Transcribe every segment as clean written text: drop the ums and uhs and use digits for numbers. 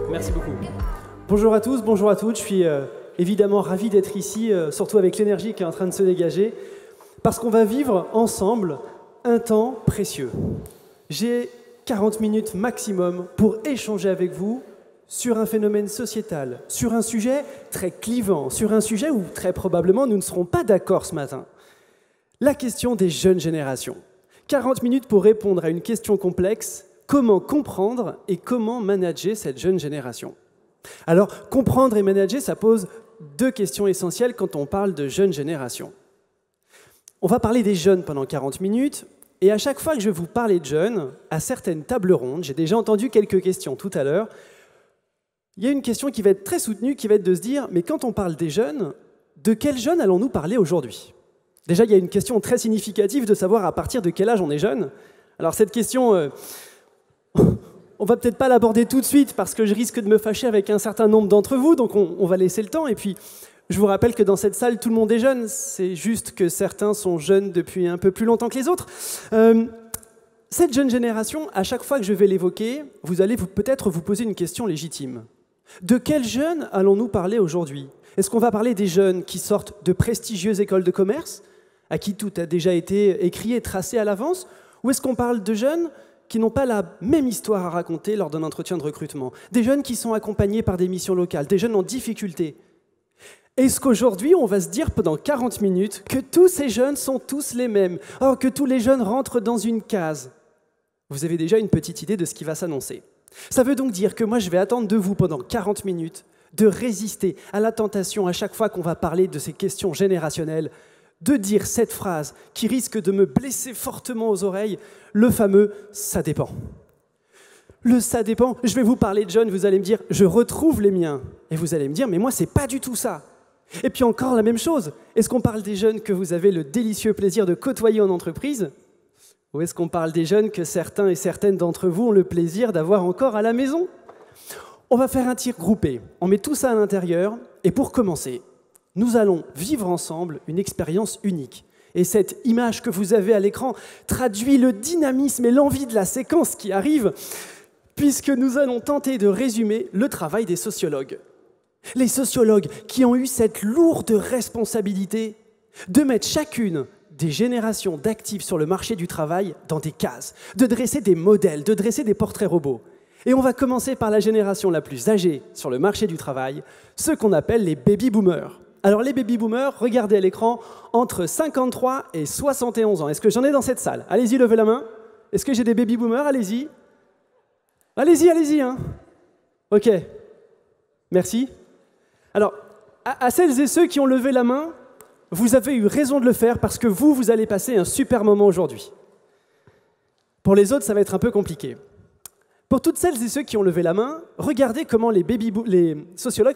Merci beaucoup. Bonjour à tous, bonjour à toutes. Je suis évidemment ravi d'être ici, surtout avec l'énergie qui est en train de se dégager, parce qu'on va vivre ensemble un temps précieux. J'ai 40 minutes maximum pour échanger avec vous sur un phénomène sociétal, sur un sujet très clivant, sur un sujet où très probablement nous ne serons pas d'accord ce matin. La question des jeunes générations. 40 minutes pour répondre à une question complexe: comment comprendre et comment manager cette jeune génération? Alors, comprendre et manager, ça pose deux questions essentielles quand on parle de jeune génération. On va parler des jeunes pendant 40 minutes, et à chaque fois que je vais vous parler de jeunes, à certaines tables rondes, j'ai déjà entendu quelques questions tout à l'heure, il y a une question qui va être très soutenue, qui va être de se dire, mais quand on parle des jeunes, de quels jeunes allons-nous parler aujourd'hui? Déjà, il y a une question très significative de savoir à partir de quel âge on est jeune. Alors cette question, on va peut-être pas l'aborder tout de suite parce que je risque de me fâcher avec un certain nombre d'entre vous, donc on va laisser le temps. Et puis, je vous rappelle que dans cette salle, tout le monde est jeune. C'est juste que certains sont jeunes depuis un peu plus longtemps que les autres. Cette jeune génération, à chaque fois que je vais l'évoquer, vous allez peut-être vous poser une question légitime. De quels jeunes allons-nous parler aujourd'hui? Est-ce qu'on va parler des jeunes qui sortent de prestigieuses écoles de commerce, à qui tout a déjà été écrit et tracé à l'avance? Ou est-ce qu'on parle de jeunes qui n'ont pas la même histoire à raconter lors d'un entretien de recrutement? Des jeunes qui sont accompagnés par des missions locales, des jeunes en difficulté. Est-ce qu'aujourd'hui, on va se dire pendant 40 minutes que tous ces jeunes sont tous les mêmes, que tous les jeunes rentrent dans une case? Vous avez déjà une petite idée de ce qui va s'annoncer. Ça veut donc dire que moi, je vais attendre de vous pendant 40 minutes de résister à la tentation à chaque fois qu'on va parler de ces questions générationnelles, de dire cette phrase qui risque de me blesser fortement aux oreilles, le fameux « ça dépend ». Le « ça dépend », je vais vous parler de jeunes, vous allez me dire « je retrouve les miens ». Et vous allez me dire « mais moi, c'est pas du tout ça ». Et puis encore la même chose, est-ce qu'on parle des jeunes que vous avez le délicieux plaisir de côtoyer en entreprise? Ou est-ce qu'on parle des jeunes que certains et certaines d'entre vous ont le plaisir d'avoir encore à la maison? On va faire un tir groupé, on met tout ça à l'intérieur, et pour commencer, nous allons vivre ensemble une expérience unique. Et cette image que vous avez à l'écran traduit le dynamisme et l'envie de la séquence qui arrive, puisque nous allons tenter de résumer le travail des sociologues. Les sociologues qui ont eu cette lourde responsabilité de mettre chacune des générations d'actifs sur le marché du travail dans des cases, de dresser des modèles, de dresser des portraits robots. Et on va commencer par la génération la plus âgée sur le marché du travail, ceux qu'on appelle les baby-boomers. Alors les baby-boomers, regardez à l'écran, entre 53 et 71 ans. Est-ce que j'en ai dans cette salle? Allez-y, levez la main. Est-ce que j'ai des baby-boomers? Allez-y. Allez-y, hein. Ok. Merci. Alors, à celles et ceux qui ont levé la main, vous avez eu raison de le faire parce que vous allez passer un super moment aujourd'hui. Pour les autres, ça va être un peu compliqué. Pour toutes celles et ceux qui ont levé la main, regardez comment les sociologues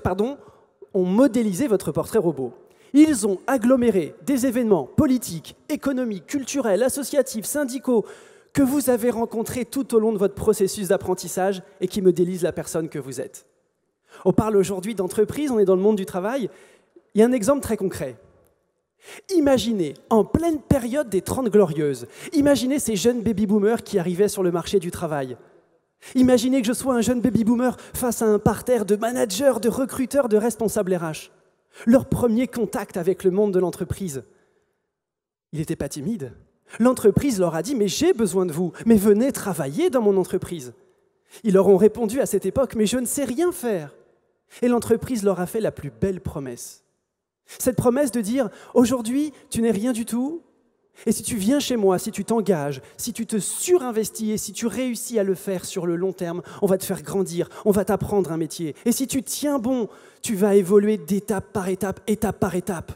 ont modélisé votre portrait robot. Ils ont aggloméré des événements politiques, économiques, culturels, associatifs, syndicaux que vous avez rencontrés tout au long de votre processus d'apprentissage et qui modélisent la personne que vous êtes. On parle aujourd'hui d'entreprise, on est dans le monde du travail. Il y a un exemple très concret. Imaginez, en pleine période des 30 Glorieuses, imaginez ces jeunes baby-boomers qui arrivaient sur le marché du travail. Imaginez que je sois un jeune baby-boomer face à un parterre de managers, de recruteurs, de responsables RH. Leur premier contact avec le monde de l'entreprise. Il n'était pas timide. L'entreprise leur a dit « mais j'ai besoin de vous, mais venez travailler dans mon entreprise ». Ils leur ont répondu à cette époque « mais je ne sais rien faire ». Et l'entreprise leur a fait la plus belle promesse. Cette promesse de dire « aujourd'hui, tu n'es rien du tout, et si tu viens chez moi, si tu t'engages, si tu te surinvestis et si tu réussis à le faire sur le long terme, on va te faire grandir, on va t'apprendre un métier. Et si tu tiens bon, tu vas évoluer d'étape par étape, étape par étape. »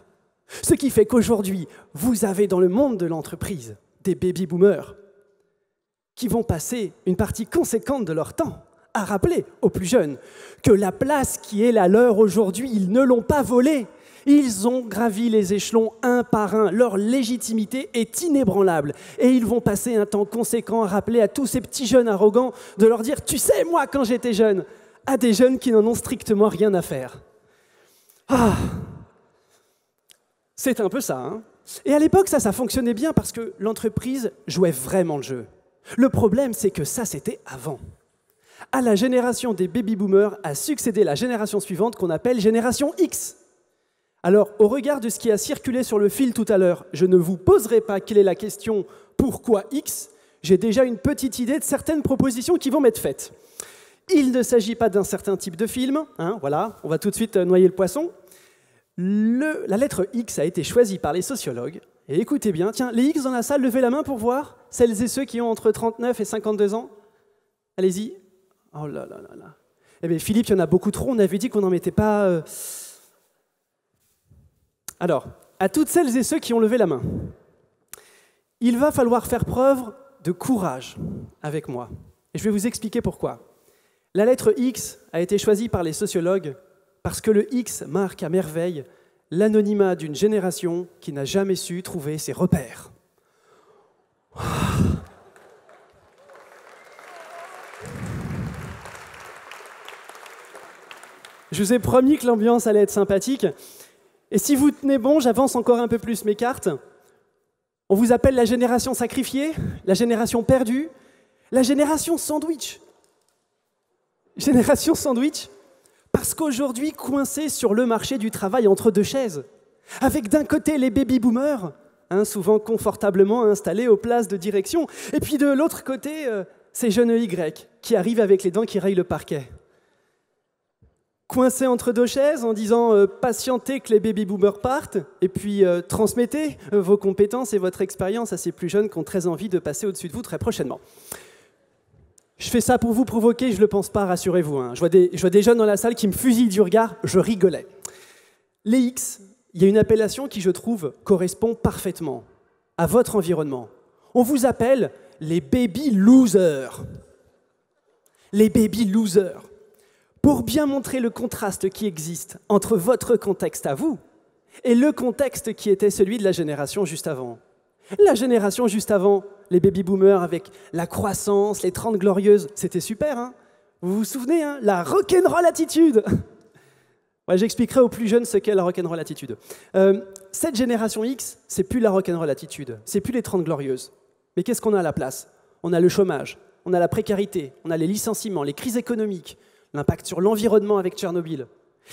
Ce qui fait qu'aujourd'hui, vous avez dans le monde de l'entreprise des baby-boomers qui vont passer une partie conséquente de leur temps à rappeler aux plus jeunes que la place qui est la leur aujourd'hui, ils ne l'ont pas volée. Ils ont gravi les échelons un par un. Leur légitimité est inébranlable. Et ils vont passer un temps conséquent à rappeler à tous ces petits jeunes arrogants de leur dire « Tu sais, moi, quand j'étais jeune », à des jeunes qui n'en ont strictement rien à faire. Ah, c'est un peu ça, hein. Et à l'époque, ça fonctionnait bien parce que l'entreprise jouait vraiment le jeu. Le problème, c'est que ça, c'était avant. À la génération des baby-boomers a succédé la génération suivante qu'on appelle génération X. Alors, au regard de ce qui a circulé sur le fil tout à l'heure, je ne vous poserai pas quelle est la question « Pourquoi X ?». J'ai déjà une petite idée de certaines propositions qui vont m'être faites. Il ne s'agit pas d'un certain type de film, voilà, on va tout de suite noyer le poisson. La lettre X a été choisie par les sociologues. Et écoutez bien, tiens, les X dans la salle, levez la main pour voir, celles et ceux qui ont entre 39 et 52 ans. Allez-y. Oh là là là là. Eh bien, Philippe, il y en a beaucoup trop, on avait dit qu'on n'en mettait pas... Alors, à toutes celles et ceux qui ont levé la main, il va falloir faire preuve de courage avec moi. Et je vais vous expliquer pourquoi. La lettre X a été choisie par les sociologues parce que le X marque à merveille l'anonymat d'une génération qui n'a jamais su trouver ses repères. Je vous ai promis que l'ambiance allait être sympathique. Et si vous tenez bon, j'avance encore un peu plus mes cartes. On vous appelle la génération sacrifiée, la génération perdue, la génération sandwich. Génération sandwich, parce qu'aujourd'hui, coincée sur le marché du travail entre deux chaises, avec d'un côté les baby-boomers, souvent confortablement installés aux places de direction, et puis de l'autre côté, ces jeunes Y qui arrivent avec les dents qui rayent le parquet. Coincés entre deux chaises en disant patientez que les baby-boomers partent et puis transmettez vos compétences et votre expérience à ces plus jeunes qui ont très envie de passer au-dessus de vous très prochainement. Je fais ça pour vous provoquer, je ne le pense pas, rassurez-vous. Je vois des jeunes dans la salle qui me fusillent du regard, je rigolais. Les X, il y a une appellation qui, je trouve, correspond parfaitement à votre environnement. On vous appelle les baby losers. Les baby losers. Pour bien montrer le contraste qui existe entre votre contexte à vous et le contexte qui était celui de la génération juste avant. La génération juste avant, les baby-boomers avec la croissance, les 30 glorieuses, c'était super, Vous vous souvenez, la rock'n'roll attitude. Ouais, j'expliquerai aux plus jeunes ce qu'est la rock'n'roll attitude. Cette génération X, c'est plus la rock'n'roll attitude, c'est plus les 30 glorieuses. Mais qu'est-ce qu'on a à la place? On a le chômage, on a la précarité, on a les licenciements, les crises économiques, l'impact sur l'environnement avec Tchernobyl.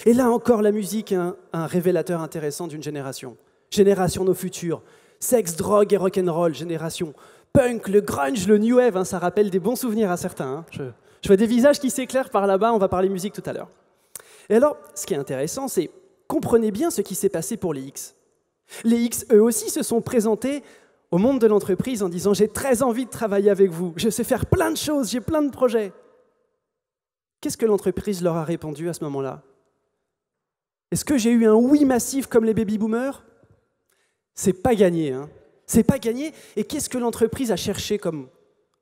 Et là encore, la musique est un révélateur intéressant d'une génération. Génération nos futurs. Sexe, drogue et rock'n'roll, génération. Punk, le grunge, le new wave, ça rappelle des bons souvenirs à certains. Je vois des visages qui s'éclairent par là-bas, on va parler musique tout à l'heure. Et alors, ce qui est intéressant, c'est comprenez bien ce qui s'est passé pour les X. Les X, eux aussi, se sont présentés au monde de l'entreprise en disant « J'ai très envie de travailler avec vous, je sais faire plein de choses, j'ai plein de projets ». Qu'est-ce que l'entreprise leur a répondu à ce moment-là? Est-ce que j'ai eu un oui massif comme les baby-boomers? C'est pas gagné, C'est pas gagné. Et qu'est-ce que l'entreprise a cherché comme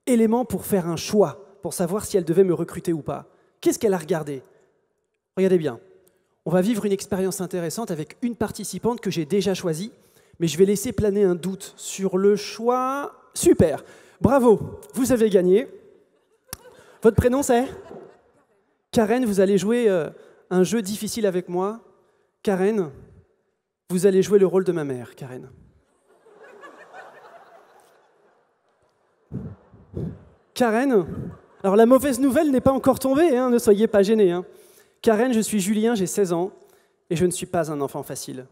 élément pour faire un choix, pour savoir si elle devait me recruter ou pas? Qu'est-ce qu'elle a regardé? Regardez bien. On va vivre une expérience intéressante avec une participante que j'ai déjà choisie, mais je vais laisser planer un doute sur le choix. Super. Bravo. Vous avez gagné. Votre prénom, c'est? Karen, vous allez jouer un jeu difficile avec moi. Karen, vous allez jouer le rôle de ma mère, Karen. Karen, alors la mauvaise nouvelle n'est pas encore tombée, ne soyez pas gênés. Karen, je suis Julien, j'ai 16 ans, et je ne suis pas un enfant facile.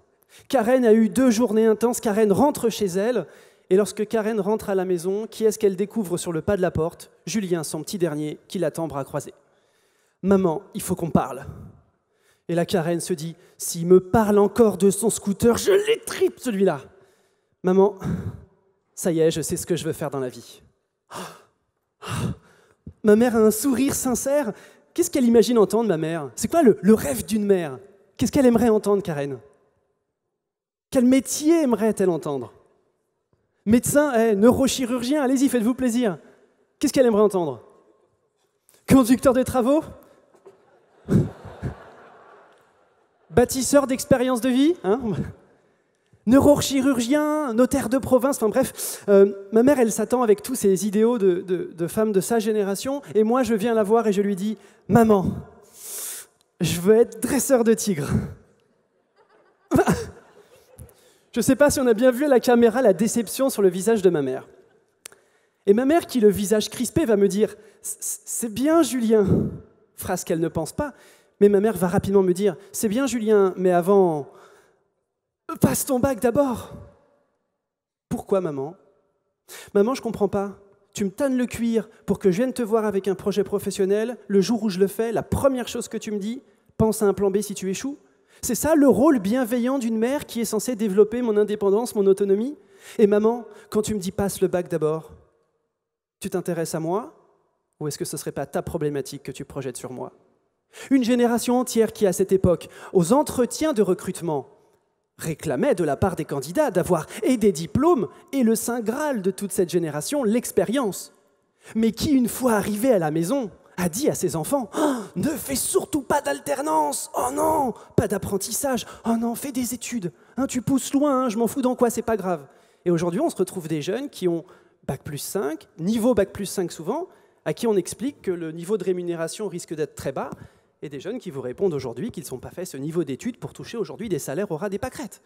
Karen a eu 2 journées intenses, Karen rentre chez elle, et lorsque Karen rentre à la maison, qui est-ce qu'elle découvre sur le pas de la porte? Julien, son petit dernier, qui l'attend bras croisés. « Maman, il faut qu'on parle. » Et la Karen se dit, « S'il me parle encore de son scooter, je l'étripe celui-là. » « Maman, ça y est, je sais ce que je veux faire dans la vie. » Ma mère a un sourire sincère. Qu'est-ce qu'elle imagine entendre, ma mère? C'est quoi le rêve d'une mère? Qu'est-ce qu'elle aimerait entendre, Karen? Quel métier aimerait-elle entendre? Médecin, neurochirurgien, allez-y, faites-vous plaisir. Qu'est-ce qu'elle aimerait entendre? Conducteur de travaux? Bâtisseur d'expérience de vie, neurochirurgien, notaire de province, enfin bref. Ma mère, elle s'attend avec tous ces idéaux de femmes de sa génération, et moi, je viens la voir et je lui dis « Maman, je veux être dresseur de tigres. » Je ne sais pas si on a bien vu à la caméra la déception sur le visage de ma mère. Et ma mère, qui le visage crispé, va me dire « C'est bien, Julien », phrase qu'elle ne pense pas, mais ma mère va rapidement me dire « C'est bien, Julien, mais avant, passe ton bac d'abord ». Pourquoi, maman? Maman, je ne comprends pas. Tu me tannes le cuir pour que je vienne te voir avec un projet professionnel. Le jour où je le fais, la première chose que tu me dis, pense à un plan B si tu échoues. C'est ça le rôle bienveillant d'une mère qui est censée développer mon indépendance, mon autonomie? Et maman, quand tu me dis passe le bac d'abord, tu t'intéresses à moi? Ou est-ce que ce ne serait pas ta problématique que tu projettes sur moi? Une génération entière qui, à cette époque, aux entretiens de recrutement, réclamait de la part des candidats d'avoir et des diplômes et le saint graal de toute cette génération, l'expérience. Mais qui, une fois arrivé à la maison, a dit à ses enfants oh, « Ne fais surtout pas d'alternance, oh non, pas d'apprentissage, oh non, fais des études, hein, tu pousses loin, hein, je m'en fous dans quoi, c'est pas grave. » Et aujourd'hui, on se retrouve des jeunes qui ont Bac plus 5, niveau Bac plus 5 souvent, à qui on explique que le niveau de rémunération risque d'être très bas, et des jeunes qui vous répondent aujourd'hui qu'ils ne sont pas fait ce niveau d'études pour toucher aujourd'hui des salaires au ras des pâquerettes.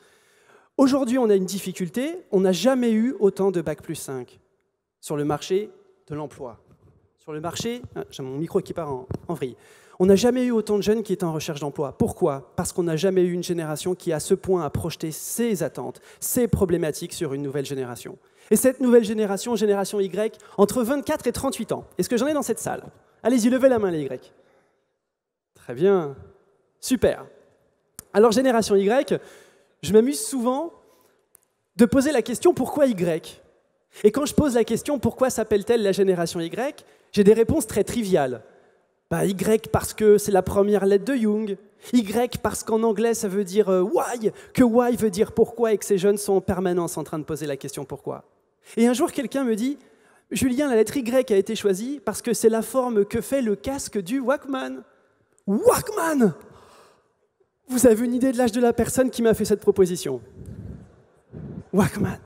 Aujourd'hui, on a une difficulté, on n'a jamais eu autant de Bac plus 5 sur le marché de l'emploi. Sur le marché, j'ai mon micro qui part en vrille. On n'a jamais eu autant de jeunes qui étaient en recherche d'emploi. Pourquoi? Parce qu'on n'a jamais eu une génération qui, à ce point, a projeté ses attentes, ses problématiques sur une nouvelle génération. Et cette nouvelle génération, génération Y, entre 24 et 38 ans. Est-ce que j'en ai dans cette salle? Allez-y, levez la main, les Y. Très bien. Super. Alors, génération Y, je m'amuse souvent de poser la question « Pourquoi Y ?» Et quand je pose la question « Pourquoi s'appelle-t-elle la génération Y ?» j'ai des réponses très triviales. Bah, Y parce que c'est la première lettre de Jung. Y parce qu'en anglais, ça veut dire why, que why veut dire pourquoi et que ces jeunes sont en permanence en train de poser la question pourquoi. Et un jour, quelqu'un me dit « Julien, la lettre Y a été choisie parce que c'est la forme que fait le casque du Walkman. » Walkman! Vous avez une idée de l'âge de la personne qui m'a fait cette proposition? Walkman.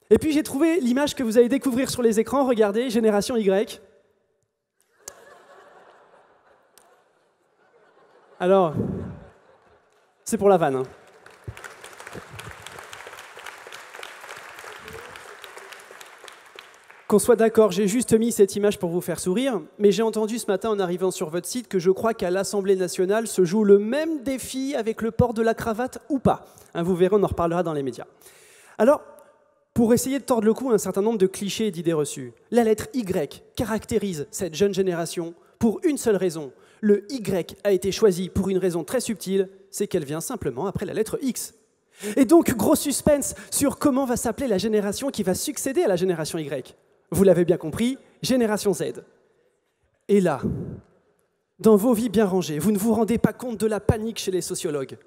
Et puis j'ai trouvé l'image que vous allez découvrir sur les écrans. Regardez, génération Y. Alors, c'est pour la vanne. Hein. Qu'on soit d'accord, j'ai juste mis cette image pour vous faire sourire, mais j'ai entendu ce matin en arrivant sur votre site que je crois qu'à l'Assemblée nationale se joue le même défi avec le port de la cravate ou pas. Hein, vous verrez, on en reparlera dans les médias. Alors, pour essayer de tordre le cou à un certain nombre de clichés et d'idées reçues, la lettre Y caractérise cette jeune génération pour une seule raison. Le Y a été choisi pour une raison très subtile, c'est qu'elle vient simplement après la lettre X. Et donc, gros suspense sur comment va s'appeler la génération qui va succéder à la génération Y. Vous l'avez bien compris, génération Z. Et là, dans vos vies bien rangées, vous ne vous rendez pas compte de la panique chez les sociologues.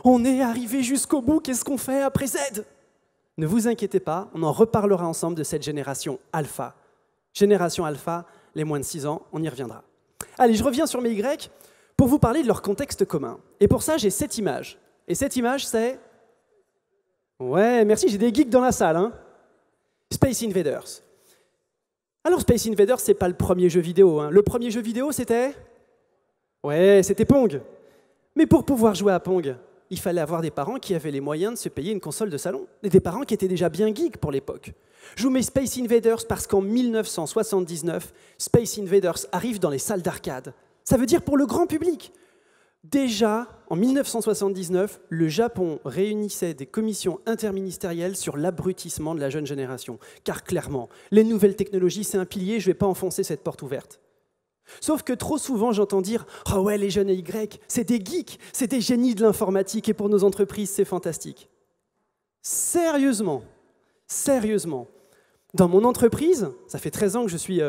On est arrivé jusqu'au bout, qu'est-ce qu'on fait après Z? Ne vous inquiétez pas, on en reparlera ensemble de cette génération alpha. Génération alpha, les moins de 6 ans, on y reviendra. Allez, je reviens sur mes Y pour vous parler de leur contexte commun. Et pour ça, j'ai cette image. Et cette image, c'est... Ouais, merci, j'ai des geeks dans la salle. Hein. Space Invaders. Alors, Space Invaders, c'est pas le premier jeu vidéo. Hein. Le premier jeu vidéo, c'était... Ouais, c'était Pong. Mais pour pouvoir jouer à Pong, il fallait avoir des parents qui avaient les moyens de se payer une console de salon. Et des parents qui étaient déjà bien geeks pour l'époque. Je vous mets Space Invaders parce qu'en 1979, Space Invaders arrive dans les salles d'arcade. Ça veut dire pour le grand public. Déjà, en 1979, le Japon réunissait des commissions interministérielles sur l'abrutissement de la jeune génération. Car clairement, les nouvelles technologies, c'est un pilier, je ne vais pas enfoncer cette porte ouverte. Sauf que trop souvent, j'entends dire « Oh ouais, les jeunes Y, c'est des geeks, c'est des génies de l'informatique et pour nos entreprises, c'est fantastique. » Sérieusement, dans mon entreprise, ça fait 13 ans que je suis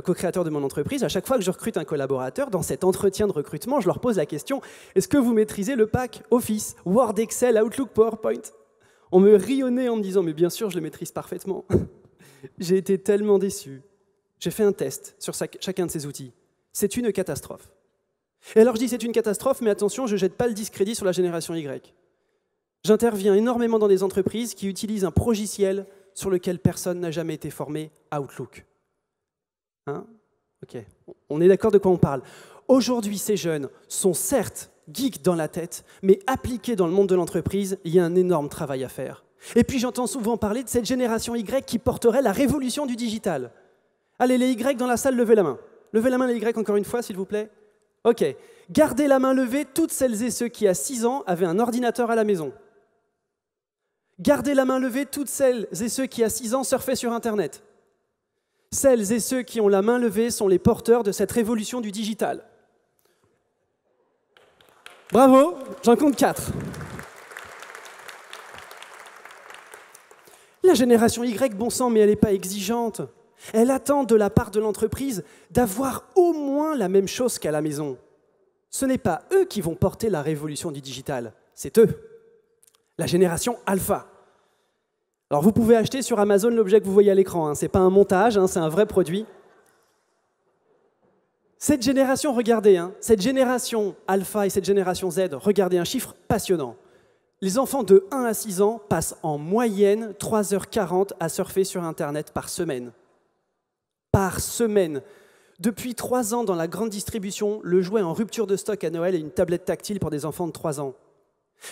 co-créateur de mon entreprise, à chaque fois que je recrute un collaborateur, dans cet entretien de recrutement, je leur pose la question « Est-ce que vous maîtrisez le pack Office, Word, Excel, Outlook, PowerPoint ?» On me rit au nez en me disant « Mais bien sûr, je le maîtrise parfaitement. » J'ai été tellement déçu. J'ai fait un test sur chacun de ces outils. C'est une catastrophe. Et alors je dis c'est une catastrophe, mais attention, je ne jette pas le discrédit sur la génération Y. J'interviens énormément dans des entreprises qui utilisent un progiciel sur lequel personne n'a jamais été formé, Outlook. Hein? Ok, on est d'accord de quoi on parle. Aujourd'hui, ces jeunes sont certes geek dans la tête, mais appliqué dans le monde de l'entreprise, il y a un énorme travail à faire. Et puis j'entends souvent parler de cette génération Y qui porterait la révolution du digital. Allez, les Y dans la salle, levez la main. Levez la main les Y encore une fois, s'il vous plaît. Ok. Gardez la main levée, toutes celles et ceux qui, à 6 ans, avaient un ordinateur à la maison. Gardez la main levée, toutes celles et ceux qui, à 6 ans, surfaient sur Internet. Celles et ceux qui ont la main levée sont les porteurs de cette révolution du digital. Bravo, j'en compte 4. La génération Y, bon sang, mais elle n'est pas exigeante. Elle attend de la part de l'entreprise d'avoir au moins la même chose qu'à la maison. Ce n'est pas eux qui vont porter la révolution du digital, c'est eux. La génération Alpha. Alors vous pouvez acheter sur Amazon l'objet que vous voyez à l'écran, hein. Ce n'est pas un montage, hein, c'est un vrai produit. Cette génération, regardez, hein, cette génération Alpha et cette génération Z, regardez un chiffre passionnant. Les enfants de 1 à 6 ans passent en moyenne 3h40 à surfer sur Internet par semaine. Par semaine. Depuis 3 ans, dans la grande distribution, le jouet en rupture de stock à Noël est une tablette tactile pour des enfants de 3 ans.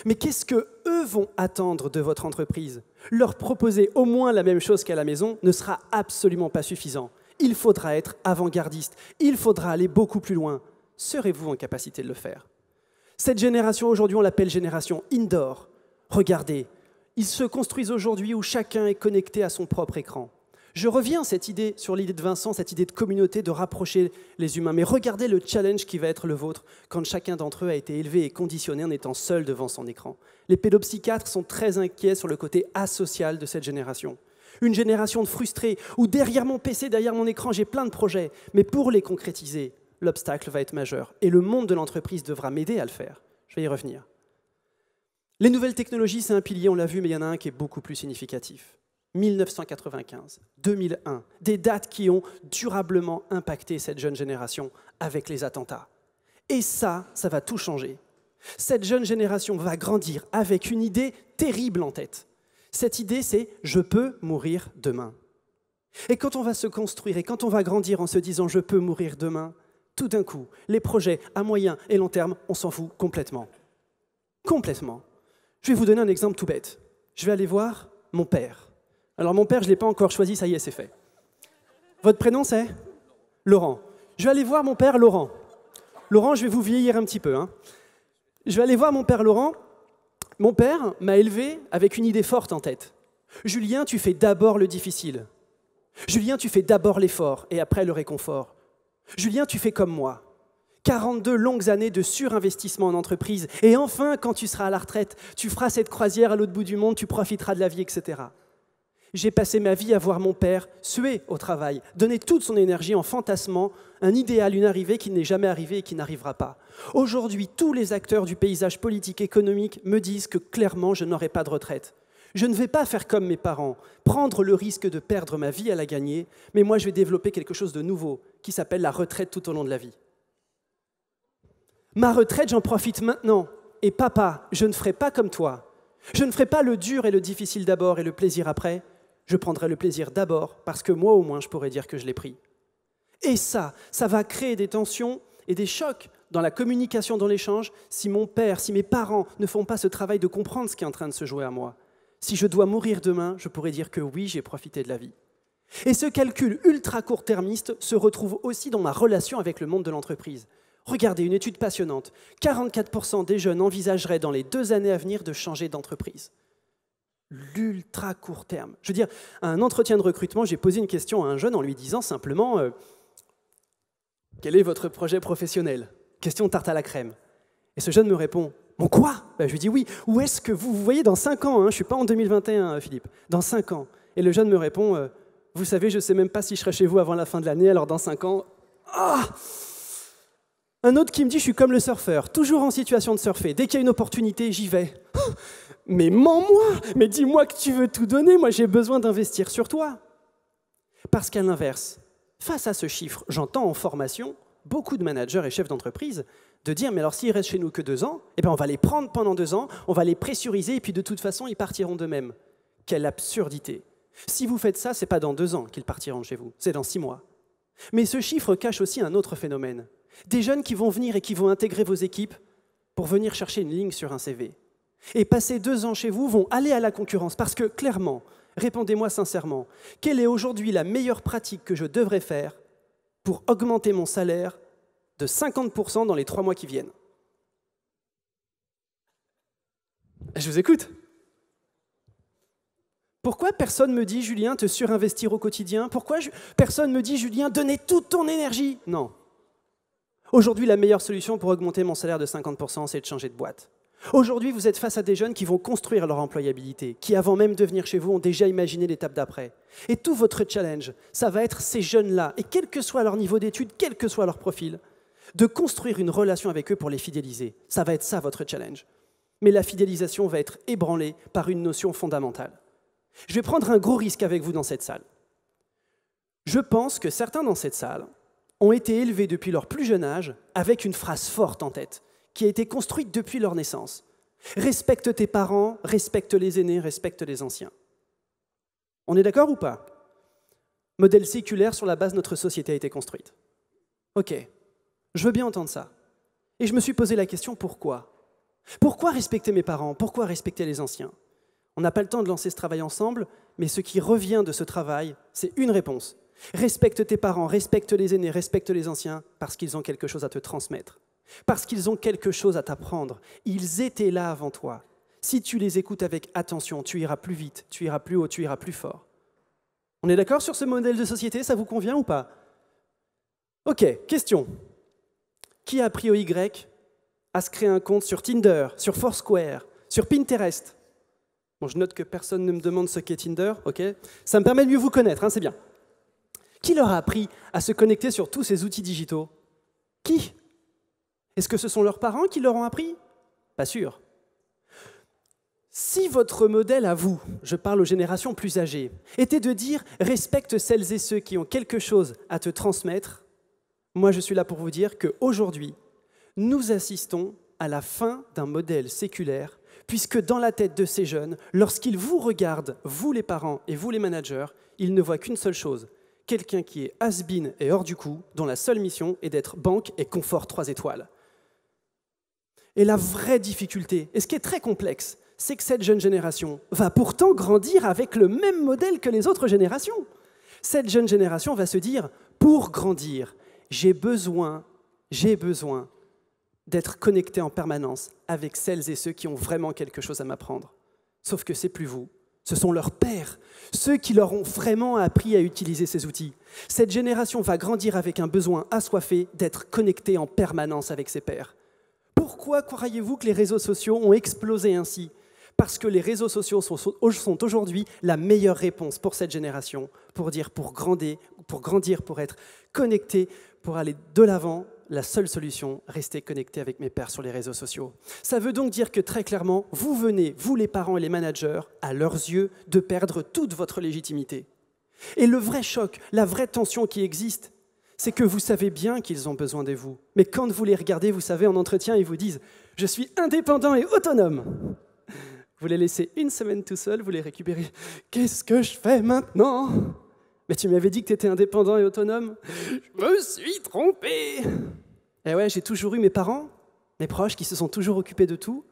Mais qu'est-ce qu'eux vont attendre de votre entreprise? Leur proposer au moins la même chose qu'à la maison ne sera absolument pas suffisant. Il faudra être avant-gardiste, il faudra aller beaucoup plus loin. Serez-vous en capacité de le faire? Cette génération, aujourd'hui, on l'appelle génération indoor. Regardez, ils se construisent aujourd'hui où chacun est connecté à son propre écran. Je reviens sur l'idée de Vincent, cette idée de communauté, de rapprocher les humains. Mais regardez le challenge qui va être le vôtre quand chacun d'entre eux a été élevé et conditionné en étant seul devant son écran. Les pédopsychiatres sont très inquiets sur le côté asocial de cette génération. Une génération de frustrés, où derrière mon PC, derrière mon écran, j'ai plein de projets. Mais pour les concrétiser, l'obstacle va être majeur. Et le monde de l'entreprise devra m'aider à le faire. Je vais y revenir. Les nouvelles technologies, c'est un pilier, on l'a vu, mais il y en a un qui est beaucoup plus significatif. 1995, 2001, des dates qui ont durablement impacté cette jeune génération avec les attentats. Et ça va tout changer. Cette jeune génération va grandir avec une idée terrible en tête. Cette idée, c'est « je peux mourir demain ». Et quand on va se construire et quand on va grandir en se disant « je peux mourir demain », tout d'un coup, les projets à moyen et long terme, on s'en fout complètement. Complètement. Je vais vous donner un exemple tout bête. Je vais aller voir mon père. Alors mon père, je ne l'ai pas encore choisi, ça y est, c'est fait. Votre prénom, c'est? Laurent. Je vais aller voir mon père Laurent. Laurent, je vais vous vieillir un petit peu, hein. Je vais aller voir mon père Laurent. Mon père m'a élevé avec une idée forte en tête. Julien, tu fais d'abord le difficile. Julien, tu fais d'abord l'effort et après le réconfort. Julien, tu fais comme moi. 42 longues années de surinvestissement en entreprise. Et enfin, quand tu seras à la retraite, tu feras cette croisière à l'autre bout du monde, tu profiteras de la vie, etc. J'ai passé ma vie à voir mon père suer au travail, donner toute son énergie en fantasmant un idéal, une arrivée qui n'est jamais arrivée et qui n'arrivera pas. Aujourd'hui, tous les acteurs du paysage politique économique me disent que clairement, je n'aurai pas de retraite. Je ne vais pas faire comme mes parents, prendre le risque de perdre ma vie à la gagner, mais moi, je vais développer quelque chose de nouveau qui s'appelle la retraite tout au long de la vie. Ma retraite, j'en profite maintenant. Et papa, je ne ferai pas comme toi. Je ne ferai pas le dur et le difficile d'abord et le plaisir après. Je prendrai le plaisir d'abord parce que moi, au moins, je pourrais dire que je l'ai pris. Et ça va créer des tensions et des chocs dans la communication, dans l'échange, si mon père, si mes parents ne font pas ce travail de comprendre ce qui est en train de se jouer à moi. Si je dois mourir demain, je pourrais dire que oui, j'ai profité de la vie. Et ce calcul ultra court-termiste se retrouve aussi dans ma relation avec le monde de l'entreprise. Regardez, une étude passionnante. 44% des jeunes envisageraient dans les 2 années à venir de changer d'entreprise. L'ultra court terme. Je veux dire, à un entretien de recrutement, j'ai posé une question à un jeune en lui disant simplement quel est votre projet professionnel? Question tarte à la crème. Et ce jeune me répond mon quoi? Je lui dis oui. Où est-ce que vous voyez dans 5 ans, hein? Je ne suis pas en 2021, Philippe. Dans 5 ans. Et le jeune me répond vous savez, je ne sais même pas si je serai chez vous avant la fin de l'année, alors dans 5 ans. Ah! Un autre qui me dit je suis comme le surfeur, toujours en situation de surfer. Dès qu'il y a une opportunité, j'y vais. Mais mens-moi, mais dis-moi que tu veux tout donner, moi j'ai besoin d'investir sur toi. Parce qu'à l'inverse, face à ce chiffre, j'entends en formation beaucoup de managers et chefs d'entreprise de dire mais alors s'ils restent chez nous que 2 ans, eh bien on va les prendre pendant 2 ans, on va les pressuriser et puis de toute façon ils partiront d'eux-mêmes. Quelle absurdité. Si vous faites ça, ce n'est pas dans 2 ans qu'ils partiront chez vous, c'est dans 6 mois. Mais ce chiffre cache aussi un autre phénomène. Des jeunes qui vont venir et qui vont intégrer vos équipes pour venir chercher une ligne sur un CV et passer 2 ans chez vous vont aller à la concurrence parce que, clairement, répondez-moi sincèrement, quelle est aujourd'hui la meilleure pratique que je devrais faire pour augmenter mon salaire de 50% dans les 3 mois qui viennent? Je vous écoute. Pourquoi personne me dit, Julien, te surinvestir au quotidien? Pourquoi personne me dit, Julien, donner toute ton énergie? Non. Aujourd'hui, la meilleure solution pour augmenter mon salaire de 50%, c'est de changer de boîte. Aujourd'hui, vous êtes face à des jeunes qui vont construire leur employabilité, qui, avant même de venir chez vous, ont déjà imaginé l'étape d'après. Et tout votre challenge, ça va être ces jeunes-là, et quel que soit leur niveau d'études, quel que soit leur profil, de construire une relation avec eux pour les fidéliser. Ça va être ça, votre challenge. Mais la fidélisation va être ébranlée par une notion fondamentale. Je vais prendre un gros risque avec vous dans cette salle. Je pense que certains dans cette salle ont été élevés depuis leur plus jeune âge avec une phrase forte en tête, qui a été construite depuis leur naissance. Respecte tes parents, respecte les aînés, respecte les anciens. On est d'accord ou pas? Modèle séculaire sur la base de notre société a été construite. Ok, je veux bien entendre ça. Et je me suis posé la question, pourquoi? Pourquoi respecter mes parents? Pourquoi respecter les anciens? On n'a pas le temps de lancer ce travail ensemble, mais ce qui revient de ce travail, c'est une réponse. Respecte tes parents, respecte les aînés, respecte les anciens, parce qu'ils ont quelque chose à te transmettre. Parce qu'ils ont quelque chose à t'apprendre. Ils étaient là avant toi. Si tu les écoutes avec attention, tu iras plus vite, tu iras plus haut, tu iras plus fort. On est d'accord sur ce modèle de société? Ça vous convient ou pas? Ok, question. Qui a appris au Y à se créer un compte sur Tinder, sur Foursquare, sur Pinterest? Bon, je note que personne ne me demande ce qu'est Tinder, ok? Ça me permet de mieux vous connaître, hein, c'est bien. Qui leur a appris à se connecter sur tous ces outils digitaux? Qui? Est-ce que ce sont leurs parents qui leur ont appris? Pas sûr. Si votre modèle à vous, je parle aux générations plus âgées, était de dire « respecte celles et ceux qui ont quelque chose à te transmettre », moi je suis là pour vous dire qu'aujourd'hui, nous assistons à la fin d'un modèle séculaire, puisque dans la tête de ces jeunes, lorsqu'ils vous regardent, vous les parents et vous les managers, ils ne voient qu'une seule chose, quelqu'un qui est has-been et hors du coup, dont la seule mission est d'être banque et confort 3 étoiles. Et la vraie difficulté, et ce qui est très complexe, c'est que cette jeune génération va pourtant grandir avec le même modèle que les autres générations. Cette jeune génération va se dire, pour grandir, j'ai besoin d'être connecté en permanence avec celles et ceux qui ont vraiment quelque chose à m'apprendre. Sauf que c'est plus vous, ce sont leurs pères, ceux qui leur ont vraiment appris à utiliser ces outils. Cette génération va grandir avec un besoin assoiffé d'être connecté en permanence avec ses pairs. Pourquoi croyez-vous que les réseaux sociaux ont explosé ainsi? Parce que les réseaux sociaux sont aujourd'hui la meilleure réponse pour cette génération, pour grandir, pour être connecté, pour aller de l'avant. La seule solution, rester connecté avec mes pairs sur les réseaux sociaux. Ça veut donc dire que très clairement, vous venez, vous les parents et les managers, à leurs yeux, de perdre toute votre légitimité. Et le vrai choc, la vraie tension qui existe, c'est que vous savez bien qu'ils ont besoin de vous. Mais quand vous les regardez, vous savez, en entretien, ils vous disent « Je suis indépendant et autonome ». Vous les laissez une semaine tout seul, vous les récupérez. « Qu'est-ce que je fais maintenant ?»« Mais tu m'avais dit que tu étais indépendant et autonome ?»« Je me suis trompé !» Et ouais, j'ai toujours eu mes parents, mes proches qui se sont toujours occupés de tout.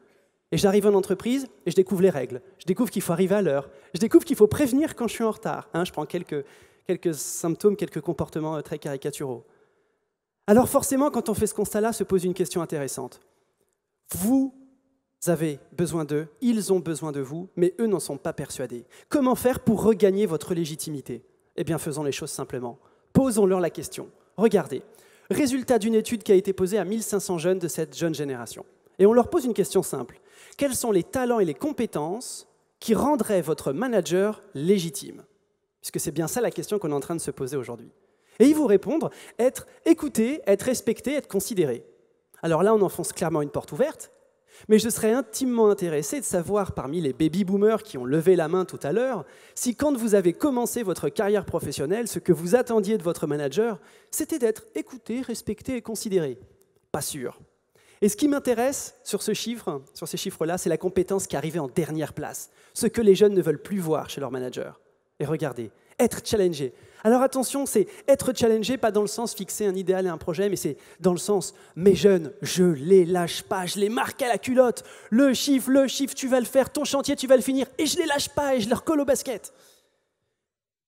Et j'arrive en entreprise et je découvre les règles. Je découvre qu'il faut arriver à l'heure. Je découvre qu'il faut prévenir quand je suis en retard. Je prends quelques symptômes, quelques comportements très caricaturaux. Alors forcément, quand on fait ce constat-là, se pose une question intéressante. Vous avez besoin d'eux, ils ont besoin de vous, mais eux n'en sont pas persuadés. Comment faire pour regagner votre légitimité? Eh bien, faisons les choses simplement. Posons-leur la question. Regardez. Résultat d'une étude qui a été posée à 1500 jeunes de cette jeune génération. Et on leur pose une question simple. Quels sont les talents et les compétences qui rendraient votre manager légitime? Puisque c'est bien ça la question qu'on est en train de se poser aujourd'hui. Et ils vous répondent, être écouté, être respecté, être considéré. Alors là, on enfonce clairement une porte ouverte, mais je serais intimement intéressé de savoir, parmi les baby-boomers qui ont levé la main tout à l'heure, si quand vous avez commencé votre carrière professionnelle, ce que vous attendiez de votre manager, c'était d'être écouté, respecté et considéré. Pas sûr. Et ce qui m'intéresse sur ces chiffres-là, c'est la compétence qui est arrivée en dernière place, ce que les jeunes ne veulent plus voir chez leur manager. Et regardez, être challengé. Alors attention, c'est être challengé, pas dans le sens fixer un idéal et un projet, mais c'est dans le sens, mes jeunes, je les lâche pas, je les marque à la culotte. Le chiffre, tu vas le faire, ton chantier, tu vas le finir, et je les lâche pas, et je leur colle au basket.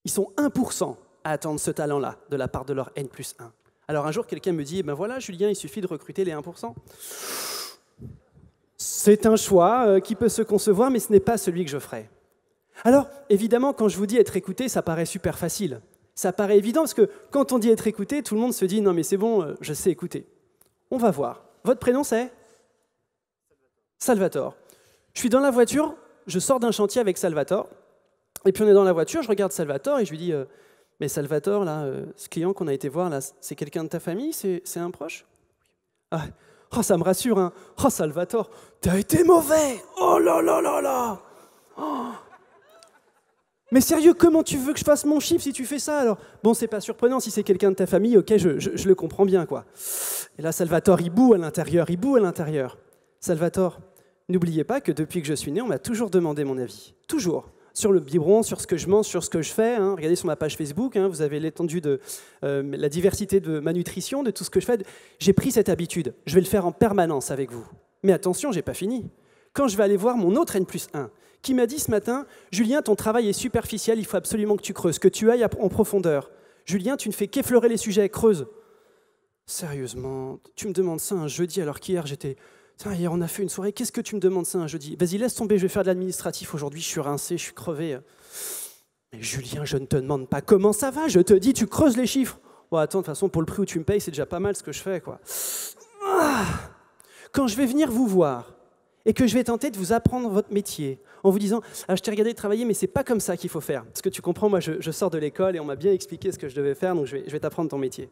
Ils sont 1% à attendre ce talent-là, de la part de leur N+1. Alors un jour, quelqu'un me dit, ben voilà, Julien, il suffit de recruter les 1%. C'est un choix qui peut se concevoir, mais ce n'est pas celui que je ferai. Alors, évidemment, quand je vous dis être écouté, ça paraît super facile. Ça paraît évident, parce que quand on dit être écouté, tout le monde se dit « Non, mais c'est bon, je sais écouter ». On va voir. Votre prénom, c'est ? Salvatore. Je suis dans la voiture, je sors d'un chantier avec Salvatore, et puis on est dans la voiture, je regarde Salvatore, et je lui dis « Mais Salvatore, là, ce client qu'on a été voir, là, c'est quelqu'un de ta famille ? C'est un proche ?» Ah, oh, ça me rassure, hein. Oh, Salvatore, t'as été mauvais. Oh là là là là. Oh. Mais sérieux, comment tu veux que je fasse mon chiffre si tu fais ça alors ? Bon, c'est pas surprenant, si c'est quelqu'un de ta famille, ok, je le comprends bien, quoi. Et là, Salvatore, il boue à l'intérieur. Salvatore, n'oubliez pas que depuis que je suis né, on m'a toujours demandé mon avis. Toujours. Sur le biberon, sur ce que je mange, sur ce que je fais. Hein. Regardez sur ma page Facebook, hein, vous avez l'étendue de la diversité de ma nutrition, de tout ce que je fais. J'ai pris cette habitude. Je vais le faire en permanence avec vous. Mais attention, j'ai pas fini. Quand je vais aller voir mon autre N+1, qui m'a dit ce matin, « Julien, ton travail est superficiel, il faut absolument que tu creuses, que tu ailles en profondeur. Julien, tu ne fais qu'effleurer les sujets, creuse. » Sérieusement, tu me demandes ça un jeudi alors qu'hier j'étais... Hier on a fait une soirée, qu'est-ce que tu me demandes ça un jeudi ? Vas-y, laisse tomber, je vais faire de l'administratif aujourd'hui, je suis rincé, je suis crevé. Mais Julien, je ne te demande pas comment ça va, je te dis, tu creuses les chiffres. Bon, attends, de toute façon, pour le prix où tu me payes, c'est déjà pas mal ce que je fais, quoi. Quand je vais venir vous voir, et que je vais tenter de vous apprendre votre métier, en vous disant « Ah, je t'ai regardé travailler, mais c'est pas comme ça qu'il faut faire. » Parce que tu comprends, moi, je sors de l'école et on m'a bien expliqué ce que je devais faire, donc je vais t'apprendre ton métier.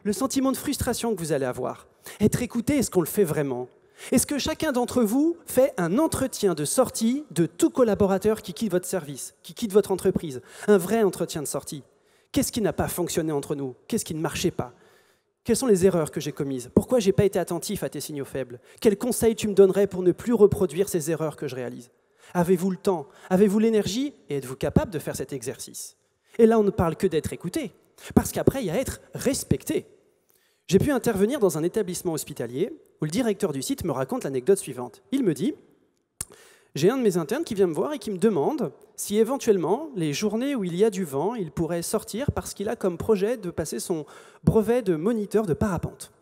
Le sentiment de frustration que vous allez avoir, être écouté, est-ce qu'on le fait vraiment ? Est-ce que chacun d'entre vous fait un entretien de sortie de tout collaborateur qui quitte votre service, qui quitte votre entreprise ? Un vrai entretien de sortie. Qu'est-ce qui n'a pas fonctionné entre nous ? Qu'est-ce qui ne marchait pas ? Quelles sont les erreurs que j'ai commises ? Pourquoi je n'ai pas été attentif à tes signaux faibles ? Quels conseils tu me donnerais pour ne plus reproduire ces erreurs que je réalise ? Avez-vous le temps ? Avez-vous l'énergie ? Et êtes-vous capable de faire cet exercice ? Et là, on ne parle que d'être écouté, parce qu'après, il y a être respecté. J'ai pu intervenir dans un établissement hospitalier où le directeur du site me raconte l'anecdote suivante. Il me dit « J'ai un de mes internes qui vient me voir et qui me demande si éventuellement, les journées où il y a du vent, il pourrait sortir parce qu'il a comme projet de passer son brevet de moniteur de parapente. »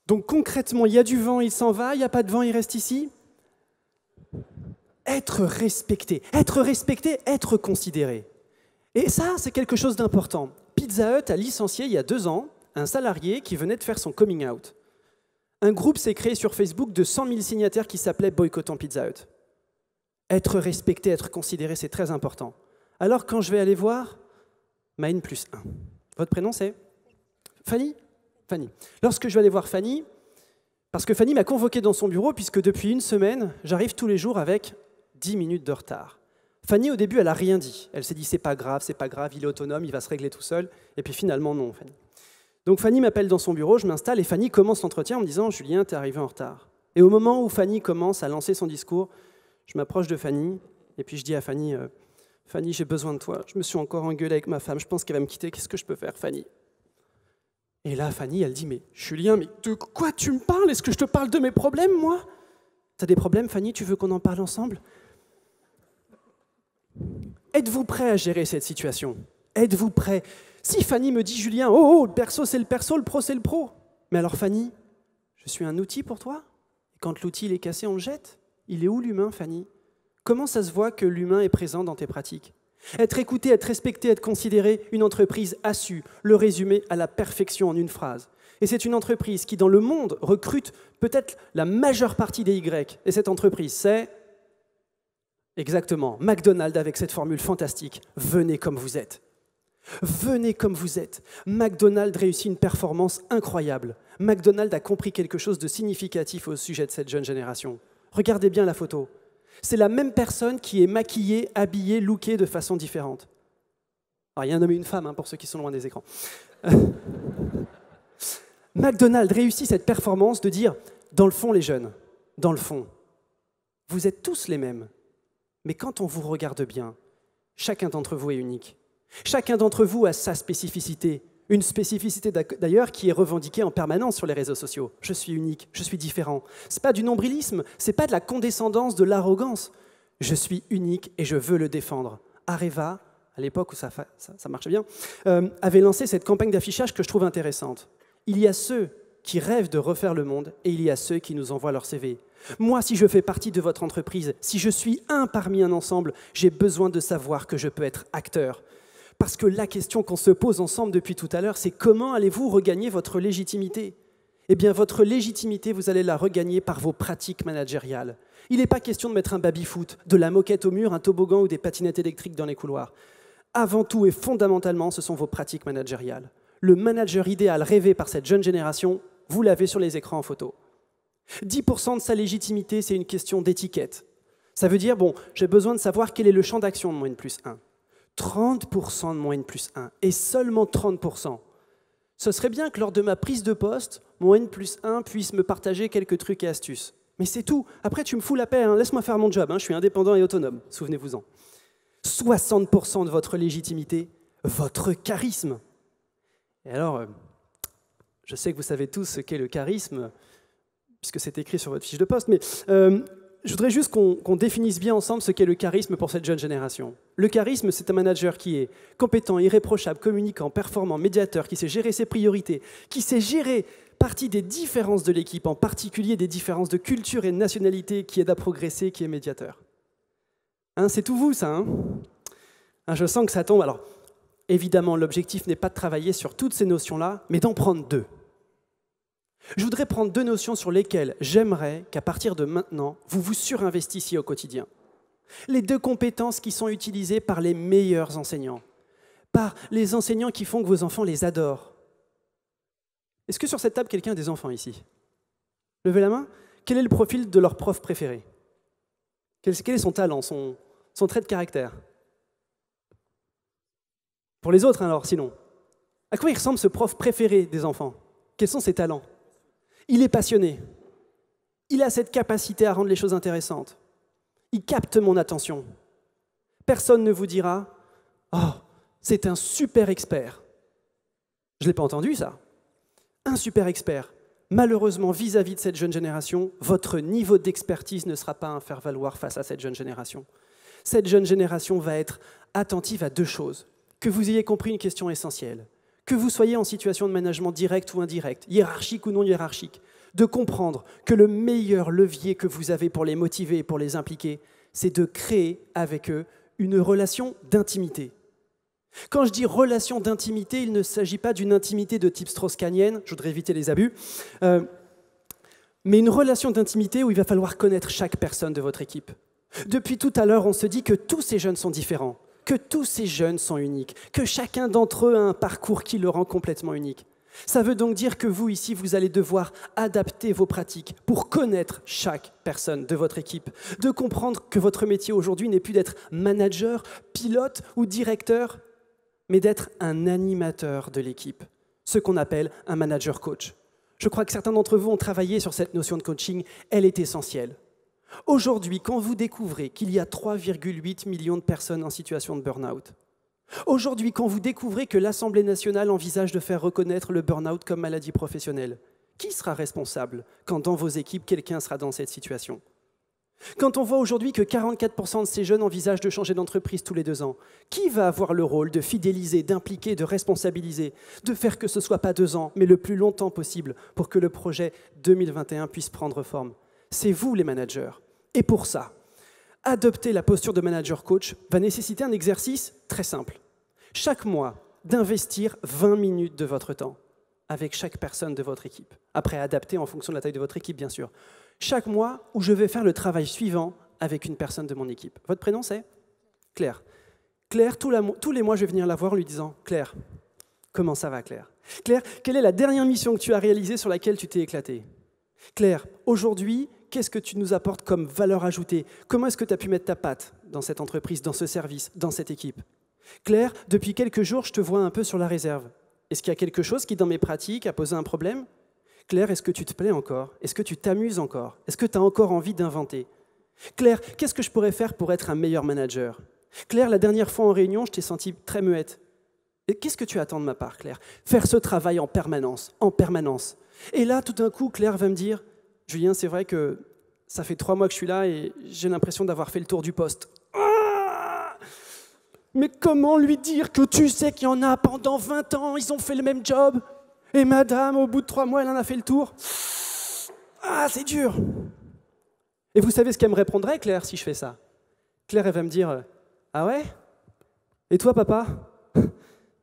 Donc concrètement, il y a du vent, il s'en va, il n'y a pas de vent, il reste ici. Être respecté, être considéré. Et ça, c'est quelque chose d'important. Pizza Hut a licencié il y a 2 ans un salarié qui venait de faire son coming out. Un groupe s'est créé sur Facebook de 100 000 signataires qui s'appelait Boycottant Pizza Hut. Être respecté, être considéré, c'est très important. Alors quand je vais aller voir ma N+1, votre prénom c'est ? Fanny ? Fanny. Lorsque je vais aller voir Fanny, parce que Fanny m'a convoqué dans son bureau, puisque depuis 1 semaine, j'arrive tous les jours avec 10 minutes de retard. Fanny, au début, elle n'a rien dit. Elle s'est dit, c'est pas grave, il est autonome, il va se régler tout seul. Et puis finalement, non, Fanny. Donc Fanny m'appelle dans son bureau, je m'installe et Fanny commence l'entretien en me disant « Julien, t'es arrivé en retard ». Et au moment où Fanny commence à lancer son discours, je m'approche de Fanny et puis je dis à Fanny « Fanny, j'ai besoin de toi, je me suis encore engueulé avec ma femme, je pense qu'elle va me quitter, qu'est-ce que je peux faire, Fanny ?» Et là, Fanny, elle dit « Mais Julien, mais de quoi tu me parles ? Est-ce que je te parle de mes problèmes, moi ? T'as des problèmes, Fanny ? Tu veux qu'on en parle ensemble ? » Êtes-vous prêt à gérer cette situation ? Êtes-vous prêt ? Si Fanny me dit, Julien, oh, le perso c'est le perso, le pro c'est le pro. Mais alors Fanny, je suis un outil pour toi ? Et quand l'outil il est cassé, on le jette ? Il est où l'humain, Fanny ? Comment ça se voit que l'humain est présent dans tes pratiques ? Être écouté, être respecté, être considéré, une entreprise a su le résumer à la perfection en une phrase. Et c'est une entreprise qui, dans le monde, recrute peut-être la majeure partie des Y. Et cette entreprise, c'est exactement McDonald's avec cette formule fantastique. Venez comme vous êtes. Venez comme vous êtes. McDonald's réussit une performance incroyable. McDonald's a compris quelque chose de significatif au sujet de cette jeune génération. Regardez bien la photo. C'est la même personne qui est maquillée, habillée, lookée de façon différente. Alors, il y a un homme et une femme, pour ceux qui sont loin des écrans. McDonald's réussit cette performance de dire, dans le fond les jeunes, dans le fond, vous êtes tous les mêmes. Mais quand on vous regarde bien, Chacun d'entre vous est unique. Chacun d'entre vous a sa spécificité. Une spécificité d'ailleurs qui est revendiquée en permanence sur les réseaux sociaux. Je suis unique, je suis différent. Ce n'est pas du nombrilisme, ce n'est pas de la condescendance, de l'arrogance. Je suis unique et je veux le défendre. Areva, à l'époque où ça marchait bien, avait lancé cette campagne d'affichage que je trouve intéressante. Il y a ceux qui rêvent de refaire le monde et il y a ceux qui nous envoient leur CV. Moi, si je fais partie de votre entreprise, si je suis un parmi un ensemble, j'ai besoin de savoir que je peux être acteur. Parce que la question qu'on se pose ensemble depuis tout à l'heure, c'est comment allez-vous regagner votre légitimité ? Eh bien, votre légitimité, vous allez la regagner par vos pratiques managériales. Il n'est pas question de mettre un baby-foot, de la moquette au mur, un toboggan ou des patinettes électriques dans les couloirs. Avant tout et fondamentalement, ce sont vos pratiques managériales. Le manager idéal rêvé par cette jeune génération, vous l'avez sur les écrans en photo. 10% de sa légitimité, c'est une question d'étiquette. Ça veut dire, bon, j'ai besoin de savoir quel est le champ d'action de mon N+1. 30% de mon N+1 et seulement 30%. Ce serait bien que lors de ma prise de poste, mon N+1 puisse me partager quelques trucs et astuces. Mais c'est tout. Après, tu me fous la paix, hein. Laisse-moi faire mon job. Je suis indépendant et autonome, souvenez-vous-en. 60% de votre légitimité, votre charisme. Et alors, je sais que vous savez tous ce qu'est le charisme, puisque c'est écrit sur votre fiche de poste, mais je voudrais juste qu'on définisse bien ensemble ce qu'est le charisme pour cette jeune génération. Le charisme, c'est un manager qui est compétent, irréprochable, communicant, performant, médiateur, qui sait gérer ses priorités, qui sait gérer partie des différences de l'équipe, en particulier des différences de culture et de nationalité, qui aide à progresser, qui est médiateur. C'est tout vous, ça, je sens que ça tombe. Alors, évidemment, l'objectif n'est pas de travailler sur toutes ces notions-là, mais d'en prendre deux. Je voudrais prendre deux notions sur lesquelles j'aimerais qu'à partir de maintenant, vous vous surinvestissiez au quotidien. Les deux compétences qui sont utilisées par les meilleurs enseignants, par les enseignants qui font que vos enfants les adorent. Est-ce que sur cette table, quelqu'un a des enfants ici? Levez la main. Quel est le profil de leur prof préféré? Quel est son talent, son trait de caractère? Pour les autres, alors, sinon. À quoi il ressemble ce prof préféré des enfants? Quels sont ses talents? Il est passionné. Il a cette capacité à rendre les choses intéressantes. Il capte mon attention. Personne ne vous dira « Oh, c'est un super expert ». Je ne l'ai pas entendu, ça. Un super expert. Malheureusement, vis-à-vis de cette jeune génération, votre niveau d'expertise ne sera pas un faire-valoir face à cette jeune génération. Cette jeune génération va être attentive à deux choses. Que vous ayez compris une question essentielle. Que vous soyez en situation de management direct ou indirect, hiérarchique ou non hiérarchique, de comprendre que le meilleur levier que vous avez pour les motiver et pour les impliquer, c'est de créer avec eux une relation d'intimité. Quand je dis relation d'intimité, il ne s'agit pas d'une intimité de type strauss-kahnienne, je voudrais éviter les abus, mais une relation d'intimité où il va falloir connaître chaque personne de votre équipe. Depuis tout à l'heure, on se dit que tous ces jeunes sont différents, que tous ces jeunes sont uniques, que chacun d'entre eux a un parcours qui le rend complètement unique. Ça veut donc dire que vous, ici, vous allez devoir adapter vos pratiques pour connaître chaque personne de votre équipe, de comprendre que votre métier aujourd'hui n'est plus d'être manager, pilote ou directeur, mais d'être un animateur de l'équipe, ce qu'on appelle un manager coach. Je crois que certains d'entre vous ont travaillé sur cette notion de coaching, elle est essentielle. Aujourd'hui, quand vous découvrez qu'il y a 3,8 millions de personnes en situation de burn-out, aujourd'hui, quand vous découvrez que l'Assemblée nationale envisage de faire reconnaître le burn-out comme maladie professionnelle, qui sera responsable quand dans vos équipes, quelqu'un sera dans cette situation? Quand on voit aujourd'hui que 44% de ces jeunes envisagent de changer d'entreprise tous les 2 ans, qui va avoir le rôle de fidéliser, d'impliquer, de responsabiliser, de faire que ce ne soit pas 2 ans, mais le plus longtemps possible pour que le projet 2021 puisse prendre forme? C'est vous les managers. Et pour ça, adopter la posture de manager coach va nécessiter un exercice très simple. Chaque mois, d'investir 20 minutes de votre temps avec chaque personne de votre équipe. Après, adapter en fonction de la taille de votre équipe, bien sûr. Chaque mois où je vais faire le travail suivant avec une personne de mon équipe. Votre prénom, c'est Claire. Claire, tous les mois, je vais venir la voir en lui disant « Claire, comment ça va, Claire? Claire, quelle est la dernière mission que tu as réalisée sur laquelle tu t'es éclatée? Claire, aujourd'hui, qu'est-ce que tu nous apportes comme valeur ajoutée? Comment est-ce que tu as pu mettre ta patte dans cette entreprise, dans ce service, dans cette équipe? Claire, depuis quelques jours, je te vois un peu sur la réserve. Est-ce qu'il y a quelque chose qui, dans mes pratiques, a posé un problème? Claire, est-ce que tu te plais encore? Est-ce que tu t'amuses encore? Est-ce que tu as encore envie d'inventer? Claire, qu'est-ce que je pourrais faire pour être un meilleur manager? Claire, la dernière fois en réunion, je t'ai sentie très muette. Et qu'est-ce que tu attends de ma part, Claire? Faire ce travail en permanence, en permanence. Et là, tout d'un coup, Claire va me dire, Julien, c'est vrai que ça fait 3 mois que je suis là et j'ai l'impression d'avoir fait le tour du poste. Ah, mais comment lui dire que tu sais qu'il y en a pendant 20 ans, ils ont fait le même job? Et madame, au bout de 3 mois, elle en a fait le tour. Ah, c'est dur. Et vous savez ce qu'elle me répondrait, Claire, si je fais ça? Claire, elle va me dire, ah ouais? Et toi, papa?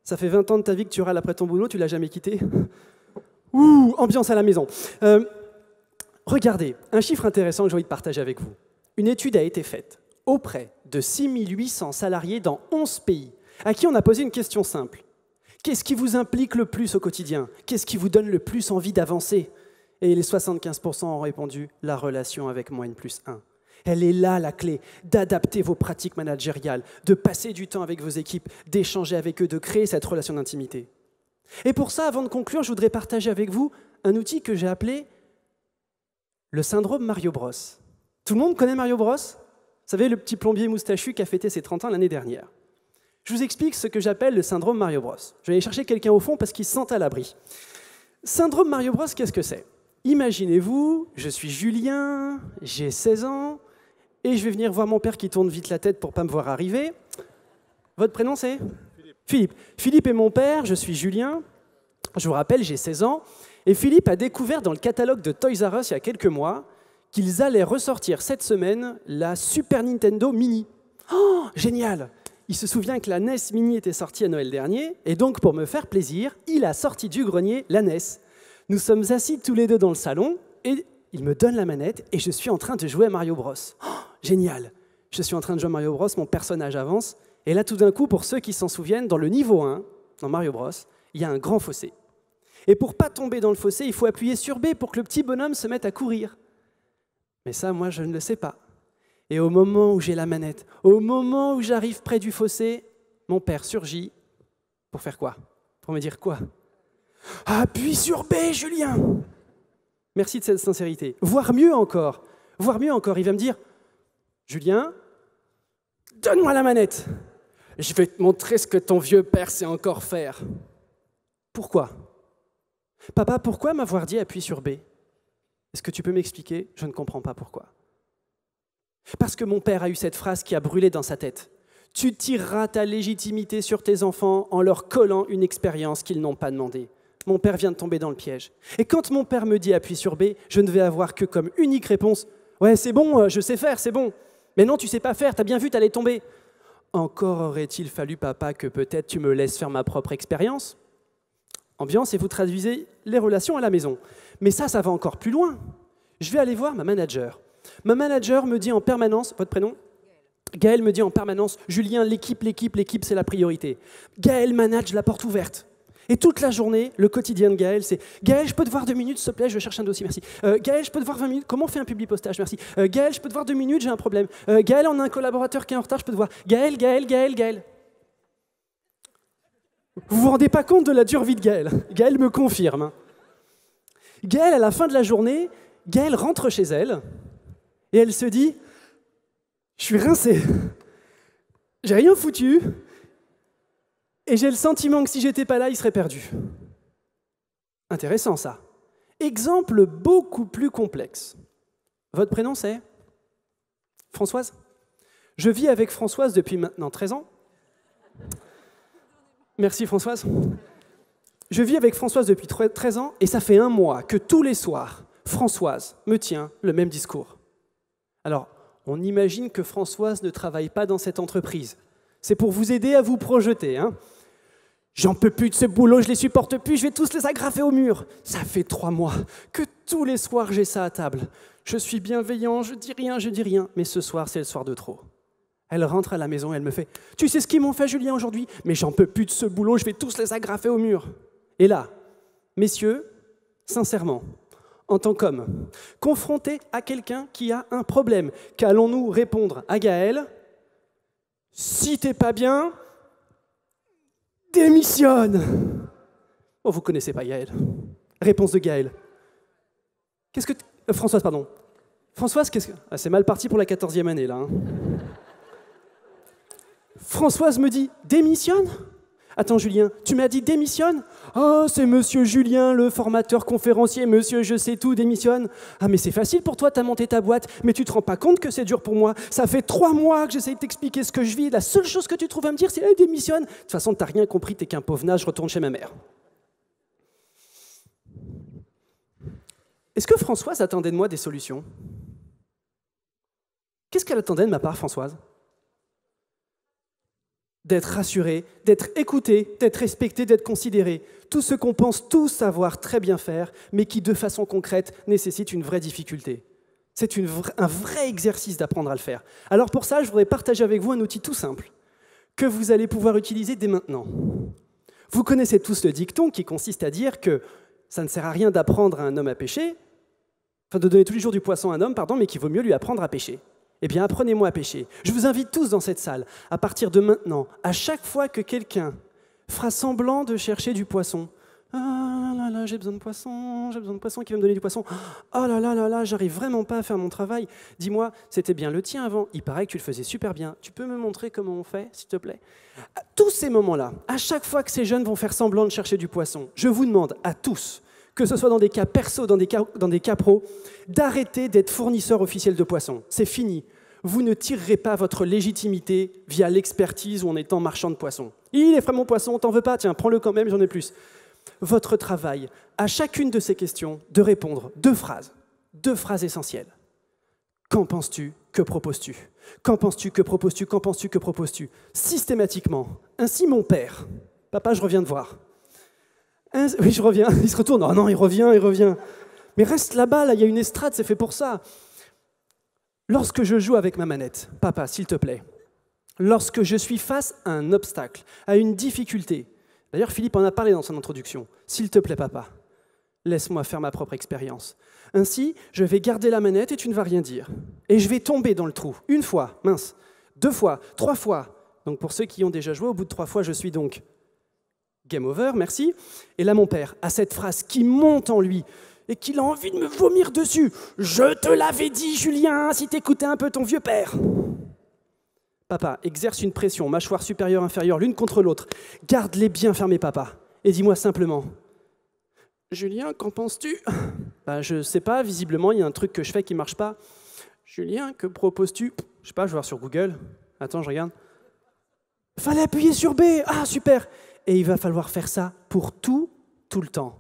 Ça fait 20 ans de ta vie que tu râles après ton boulot, tu l'as jamais quitté? Ouh, ambiance à la maison. Regardez, un chiffre intéressant que j'ai envie de partager avec vous. Une étude a été faite auprès de 6800 salariés dans 11 pays, à qui on a posé une question simple. Qu'est-ce qui vous implique le plus au quotidien? Qu'est-ce qui vous donne le plus envie d'avancer? Et les 75% ont répondu « la relation avec mon N+1 ». Elle est là la clé, d'adapter vos pratiques managériales, de passer du temps avec vos équipes, d'échanger avec eux, de créer cette relation d'intimité. Et pour ça, avant de conclure, je voudrais partager avec vous un outil que j'ai appelé le syndrome Mario Bros. Tout le monde connaît Mario Bros? Vous savez, le petit plombier moustachu qui a fêté ses 30 ans l'année dernière. Je vous explique ce que j'appelle le syndrome Mario Bros. Je vais aller chercher quelqu'un au fond parce qu'il se sent à l'abri. Syndrome Mario Bros, qu'est-ce que c'est? Imaginez-vous, je suis Julien, j'ai 16 ans, et je vais venir voir mon père qui tourne vite la tête pour ne pas me voir arriver. Votre prénom, c'est? Philippe. Philippe est mon père, je suis Julien. Je vous rappelle, j'ai 16 ans. Et Philippe a découvert dans le catalogue de Toys R Us il y a quelques mois qu'ils allaient ressortir cette semaine la Super Nintendo Mini. Oh, génial! Il se souvient que la NES Mini était sortie à Noël dernier, et donc pour me faire plaisir, il a sorti du grenier la NES. Nous sommes assis tous les deux dans le salon, et il me donne la manette, et je suis en train de jouer à Mario Bros. Oh, génial! Je suis en train de jouer à Mario Bros, mon personnage avance, et là tout d'un coup, pour ceux qui s'en souviennent, dans le niveau 1, dans Mario Bros, il y a un grand fossé. Et pour ne pas tomber dans le fossé, il faut appuyer sur B pour que le petit bonhomme se mette à courir. Mais ça, moi, je ne le sais pas. Et au moment où j'ai la manette, au moment où j'arrive près du fossé, mon père surgit. Pour faire quoi? Pour me dire quoi? Appuie sur B, Julien! Merci de cette sincérité. Voire mieux encore, il va me dire, Julien, donne-moi la manette. Je vais te montrer ce que ton vieux père sait encore faire. Pourquoi? Papa, pourquoi m'avoir dit appuie sur B? Est-ce que tu peux m'expliquer? Je ne comprends pas pourquoi. Parce que mon père a eu cette phrase qui a brûlé dans sa tête. Tu tireras ta légitimité sur tes enfants en leur collant une expérience qu'ils n'ont pas demandée. Mon père vient de tomber dans le piège. Et quand mon père me dit appuie sur B, je ne vais avoir que comme unique réponse « Ouais, c'est bon, je sais faire, c'est bon. » Mais non, tu sais pas faire, t'as bien vu, t'allais tomber. Encore aurait-il fallu, papa, que peut-être tu me laisses faire ma propre expérience? Ambiance, et vous traduisez les relations à la maison. Mais ça va encore plus loin. Je vais aller voir ma manager. Ma manager me dit en permanence, votre prénom? Gaël me dit en permanence, Julien, l'équipe, c'est la priorité. Gaël manage la porte ouverte. Et toute la journée, le quotidien de Gaël, c'est « Gaël, je peux te voir 2 minutes, s'il te plaît, je cherche un dossier, merci. Gaël, je peux te voir 20 minutes, comment on fait un publipostage, merci. Gaël, je peux te voir 2 minutes, j'ai un problème. Gaël, on a un collaborateur qui est en retard, je peux te voir. Gaël. Vous vous rendez pas compte de la dure vie de Gaël? Gaël me confirme. Gaël, à la fin de la journée, Gaël rentre chez elle et elle se dit « Je suis rincée, j'ai rien foutu et j'ai le sentiment que si j'étais pas là, il serait perdu. » Intéressant ça. Exemple beaucoup plus complexe. Votre prénom c'est? Françoise? Je vis avec Françoise depuis maintenant 13 ans. Merci Françoise. Je vis avec Françoise depuis 13 ans et ça fait 1 mois que tous les soirs, Françoise me tient le même discours. Alors, on imagine que Françoise ne travaille pas dans cette entreprise. C'est pour vous aider à vous projeter. Hein. J'en peux plus de ce boulot, je les supporte plus, je vais tous les agrafer au mur. Ça fait 3 mois que tous les soirs j'ai ça à table. Je suis bienveillant, je dis rien, mais ce soir c'est le soir de trop. Elle rentre à la maison et elle me fait « Tu sais ce qu'ils m'ont fait, Julien, aujourd'hui? Mais j'en peux plus de ce boulot, je vais tous les agrafer au mur. » Et là, messieurs, sincèrement, en tant qu'homme, confronté à quelqu'un qui a un problème, qu'allons-nous répondre à Gaël? Si t'es pas bien, démissionne. Oh, vous connaissez pas Gaël. Réponse de Gaël. Françoise, pardon. Françoise, qu'est-ce que... Ah, c'est mal parti pour la 14e année, là. Hein. Françoise me dit « Démissionne ?» Attends Julien, tu m'as dit « Démissionne ?» Oh, c'est monsieur Julien, le formateur conférencier, monsieur je sais tout, démissionne. Ah mais c'est facile pour toi, t'as monté ta boîte, mais tu te rends pas compte que c'est dur pour moi. Ça fait 3 mois que j'essaie de t'expliquer ce que je vis, la seule chose que tu trouves à me dire c'est hey, « démissionne ». De toute façon, t'as rien compris, t'es qu'un pauvre nage, je retourne chez ma mère. Est-ce que Françoise attendait de moi des solutions? Qu'est-ce qu'elle attendait de ma part, Françoise? D'être rassurée, d'être écoutée, d'être respectée, d'être considérée. Tout ce qu'on pense tous savoir très bien faire, mais qui, de façon concrète, nécessite une vraie difficulté. C'est un vrai exercice d'apprendre à le faire. Alors pour ça, je voudrais partager avec vous un outil tout simple que vous allez pouvoir utiliser dès maintenant. Vous connaissez tous le dicton qui consiste à dire que ça ne sert à rien d'apprendre à un homme à pêcher, enfin de donner tous les jours du poisson à un homme, pardon, mais qu'il vaut mieux lui apprendre à pêcher. Eh bien, apprenez-moi à pêcher. Je vous invite tous dans cette salle, à partir de maintenant, à chaque fois que quelqu'un fera semblant de chercher du poisson, « Ah là là, j'ai besoin de poisson qui va me donner du poisson. Oh là là là là, j'arrive vraiment pas à faire mon travail. Dis-moi, c'était bien le tien avant, il paraît que tu le faisais super bien. Tu peux me montrer comment on fait, s'il te plaît ?» À tous ces moments-là, à chaque fois que ces jeunes vont faire semblant de chercher du poisson, je vous demande à tous, que ce soit dans des cas perso, dans des cas pro, d'arrêter d'être fournisseur officiel de poissons. C'est fini. Vous ne tirerez pas votre légitimité via l'expertise ou en étant marchand de poissons. Il est frais mon poisson, t'en veux pas? Tiens, prends-le quand même, j'en ai plus. Votre travail, à chacune de ces questions, de répondre 2 phrases essentielles. Qu'en penses-tu? Que proposes-tu? Qu'en penses-tu? Que proposes-tu? Qu'en penses-tu? Que proposes-tu? Systématiquement. Ainsi mon père. Papa, je reviens te voir. Oui, je reviens. Il se retourne. Oh non, il revient. Mais reste là-bas, là, il y a une estrade, c'est fait pour ça. Lorsque je joue avec ma manette, papa, s'il te plaît, lorsque je suis face à un obstacle, à une difficulté, d'ailleurs Philippe en a parlé dans son introduction, s'il te plaît, papa, laisse-moi faire ma propre expérience. Ainsi, je vais garder la manette et tu ne vas rien dire. Et je vais tomber dans le trou. 1 fois, mince. 2 fois, 3 fois. Donc pour ceux qui ont déjà joué, au bout de 3 fois, je suis donc game over, merci. Et là, mon père a cette phrase qui monte en lui et qu'il a envie de me vomir dessus. « Je te l'avais dit, Julien, si t'écoutais un peu ton vieux père !» Papa, exerce une pression, mâchoire supérieure, inférieure, l'une contre l'autre. Garde-les bien fermés, papa. Et dis-moi simplement, « Julien, qu'en penses-tu » Je sais pas, visiblement, il y a un truc que je fais qui marche pas. « Julien, que proposes-tu » Je sais pas, je vais voir sur Google. Attends, je regarde. Fallait appuyer sur B. Ah, super. Et il va falloir faire ça pour tout le temps.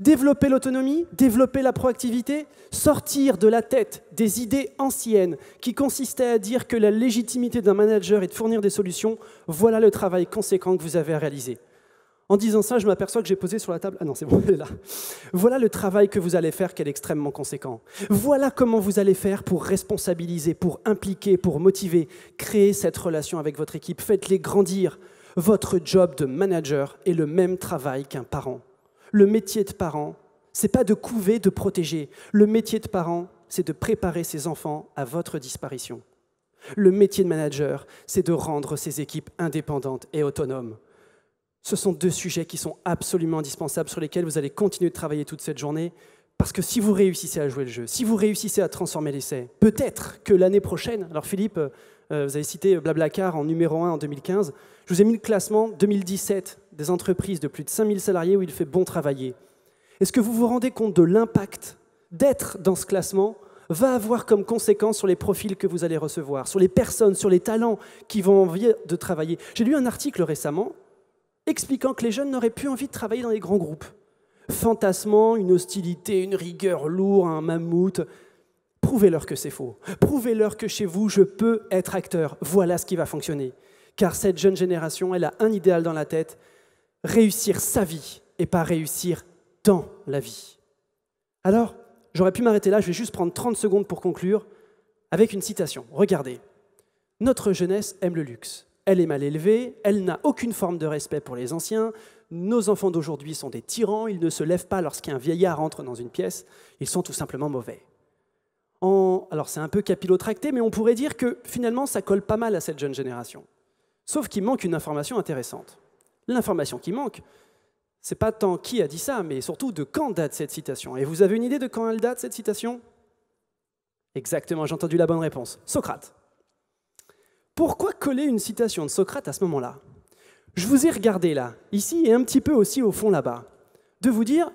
Développer l'autonomie, développer la proactivité, sortir de la tête des idées anciennes qui consistaient à dire que la légitimité d'un manager est de fournir des solutions, voilà le travail conséquent que vous avez à réaliser. En disant ça, je m'aperçois que j'ai posé sur la table... Ah non, c'est bon, elle est là. Voilà le travail que vous allez faire qui est extrêmement conséquent. Voilà comment vous allez faire pour responsabiliser, pour impliquer, pour motiver, créer cette relation avec votre équipe, faites-les grandir. Votre job de manager est le même travail qu'un parent. Le métier de parent, ce n'est pas de couver, de protéger. Le métier de parent, c'est de préparer ses enfants à votre disparition. Le métier de manager, c'est de rendre ses équipes indépendantes et autonomes. Ce sont 2 sujets qui sont absolument indispensables, sur lesquels vous allez continuer de travailler toute cette journée, parce que si vous réussissez à jouer le jeu, si vous réussissez à transformer l'essai, peut-être que l'année prochaine, alors Philippe, vous avez cité Blablacar en numéro 1 en 2015, je vous ai mis le classement 2017 des entreprises de plus de 5000 salariés où il fait bon travailler. Est-ce que vous vous rendez compte de l'impact d'être dans ce classement va avoir comme conséquence sur les profils que vous allez recevoir, sur les personnes, sur les talents qui vont envie de travailler? J'ai lu un article récemment expliquant que les jeunes n'auraient plus envie de travailler dans les grands groupes. Fantasmant, une hostilité, une rigueur lourde, un mammouth. Prouvez-leur que c'est faux. Prouvez-leur que chez vous, je peux être acteur. Voilà ce qui va fonctionner. Car cette jeune génération, elle a un idéal dans la tête, réussir sa vie et pas réussir dans la vie. Alors, j'aurais pu m'arrêter là, je vais juste prendre 30 secondes pour conclure avec une citation. Regardez. Notre jeunesse aime le luxe. Elle est mal élevée, elle n'a aucune forme de respect pour les anciens. Nos enfants d'aujourd'hui sont des tyrans, ils ne se lèvent pas lorsqu'un vieillard entre dans une pièce, ils sont tout simplement mauvais. Alors c'est un peu capillotracté, mais on pourrait dire que finalement ça colle pas mal à cette jeune génération. Sauf qu'il manque une information intéressante. L'information qui manque, c'est pas tant qui a dit ça, mais surtout de quand date cette citation. Et vous avez une idée de quand elle date, cette citation? Exactement, j'ai entendu la bonne réponse. Socrate. Pourquoi coller une citation de Socrate à ce moment-là? Je vous ai regardé là, ici et un petit peu aussi au fond là-bas, de vous dire,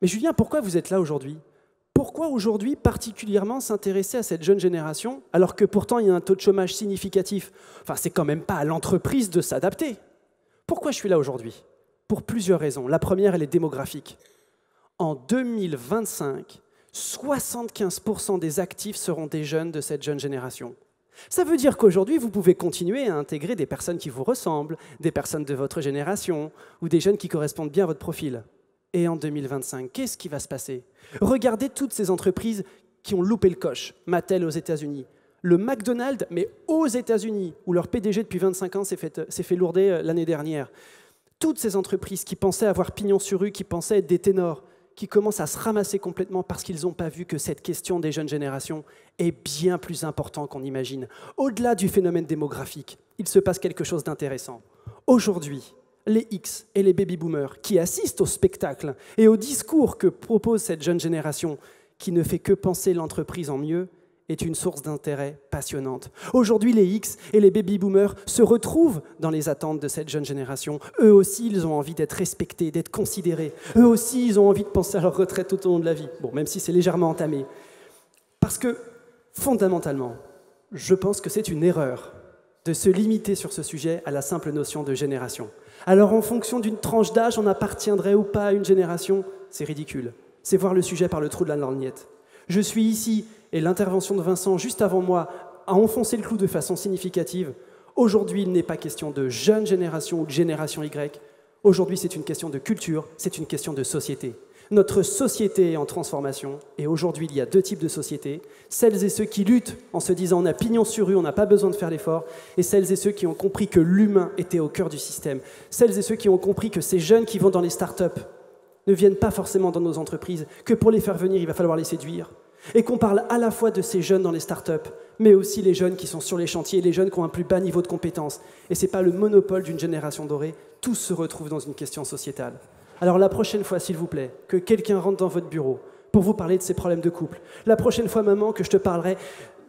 mais Julien, pourquoi vous êtes là aujourd'hui? Pourquoi aujourd'hui particulièrement s'intéresser à cette jeune génération, alors que pourtant il y a un taux de chômage significatif? Enfin, c'est quand même pas à l'entreprise de s'adapter. Pourquoi je suis là aujourd'hui? Pour plusieurs raisons. La première, elle est démographique. En 2025, 75% des actifs seront des jeunes de cette jeune génération. Ça veut dire qu'aujourd'hui, vous pouvez continuer à intégrer des personnes qui vous ressemblent, des personnes de votre génération, ou des jeunes qui correspondent bien à votre profil. Et en 2025, qu'est-ce qui va se passer? Regardez toutes ces entreprises qui ont loupé le coche. Mattel aux États-Unis, le McDonald's, mais aux États-Unis, où leur PDG depuis 25 ans s'est fait lourder l'année dernière. Toutes ces entreprises qui pensaient avoir pignon sur rue, qui pensaient être des ténors, qui commencent à se ramasser complètement parce qu'ils n'ont pas vu que cette question des jeunes générations est bien plus importante qu'on imagine. Au-delà du phénomène démographique, il se passe quelque chose d'intéressant. Aujourd'hui, les X et les baby-boomers qui assistent au spectacle et au discours que propose cette jeune génération qui ne fait que penser l'entreprise en mieux, est une source d'intérêt passionnante. Aujourd'hui, les X et les baby-boomers se retrouvent dans les attentes de cette jeune génération. Eux aussi, ils ont envie d'être respectés, d'être considérés. Eux aussi, ils ont envie de penser à leur retraite tout au long de la vie. Bon, même si c'est légèrement entamé. Parce que, fondamentalement, je pense que c'est une erreur de se limiter sur ce sujet à la simple notion de génération. Alors, en fonction d'une tranche d'âge, on appartiendrait ou pas à une génération, c'est ridicule. C'est voir le sujet par le trou de la lorgnette. Je suis ici, et l'intervention de Vincent, juste avant moi, a enfoncé le clou de façon significative. Aujourd'hui, il n'est pas question de jeune génération ou de génération Y. Aujourd'hui, c'est une question de culture, c'est une question de société. Notre société est en transformation, et aujourd'hui, il y a deux types de sociétés. Celles et ceux qui luttent en se disant « on a pignon sur rue, on n'a pas besoin de faire l'effort », et celles et ceux qui ont compris que l'humain était au cœur du système. Celles et ceux qui ont compris que ces jeunes qui vont dans les startups ne viennent pas forcément dans nos entreprises, que pour les faire venir, il va falloir les séduire. Et qu'on parle à la fois de ces jeunes dans les startups, mais aussi les jeunes qui sont sur les chantiers, les jeunes qui ont un plus bas niveau de compétences. Et ce n'est pas le monopole d'une génération dorée, tout se retrouve dans une question sociétale. Alors la prochaine fois, s'il vous plaît, que quelqu'un rentre dans votre bureau pour vous parler de ses problèmes de couple, la prochaine fois, maman, que je te parlerai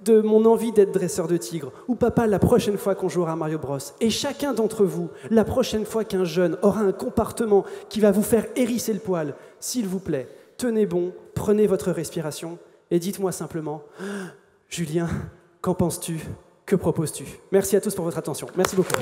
de mon envie d'être dresseur de tigre, ou papa, la prochaine fois qu'on jouera à Mario Bros. Et chacun d'entre vous, la prochaine fois qu'un jeune aura un comportement qui va vous faire hérisser le poil, s'il vous plaît, tenez bon, prenez votre respiration et dites-moi simplement « Julien, qu'en penses-tu? Que proposes-tu » Merci à tous pour votre attention. Merci beaucoup.